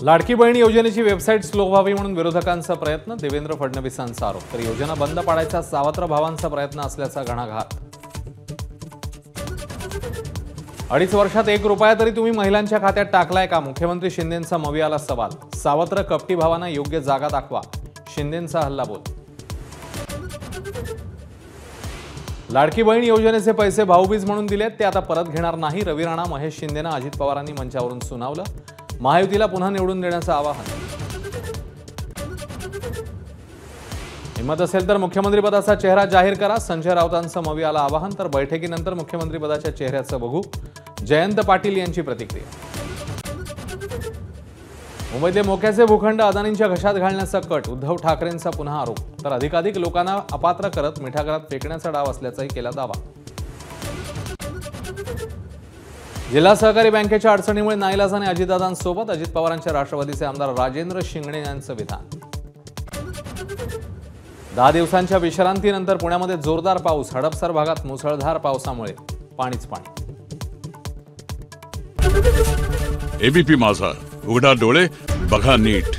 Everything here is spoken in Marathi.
लाडकी बहीण योजनेची वेबसाईट स्लो व्हावी म्हणून विरोधकांचा प्रयत्न, देवेंद्र फडणवीसांचा आरोप। तर योजना बंद पाडायचा सावत्र भावांचा प्रयत्न असल्याचा घणाघात। 2.5 वर्षात 1 रुपया तरी तुम्ही महिलांच्या खात्यात टाकलाय का? मुख्यमंत्री शिंदेंचा मवियाला सवाल। सावत्र कपटी भावांना योग्य जागा दाखवा, शिंदेंचा हल्लाबोल। लाडकी बहीण योजनेचे पैसे भाऊबीज म्हणून दिलेत, ते आता परत घेणार नाही। रवी राणा, महेश शिंदेंना अजित पवारांनी मंचावरून सुनावलं। महायुतीला पुन्हा निवडून देण्याचं आवाहन। हिम्मत असेल तर मुख्यमंत्रीपदाचा चेहरा जाहीर करा, संजय राऊतांचं मवियाला आवाहन। तर बैठकीनंतर मुख्यमंत्रीपदाच्या चेहऱ्याचं बघू, जयंत पाटील यांची प्रतिक्रिया। मुंबईतले मोक्याचे भूखंड अदानींच्या घशात घालण्याचा कट, उद्धव ठाकरेंचा पुन्हा आरोप। तर अधिकाधिक लोकांना अपात्र करत मिठागरात फेकण्याचा डाव असल्याचाही केला दावा। जिल्हा सहकारी बँकेच्या अडचणीमुळे नाईलाजाने अजितदादांसोबत, अजित पवारांच्या राष्ट्रवादीचे आमदार राजेंद्र शिंगणे यांचं विधान। 10 दिवसांच्या विश्रांतीनंतर पुण्यामध्ये जोरदार पाऊस, हडपसर भागात मुसळधार पावसामुळे पाणीच पाणी। एबीपी माझा, उघडा डोळे बघा नीट।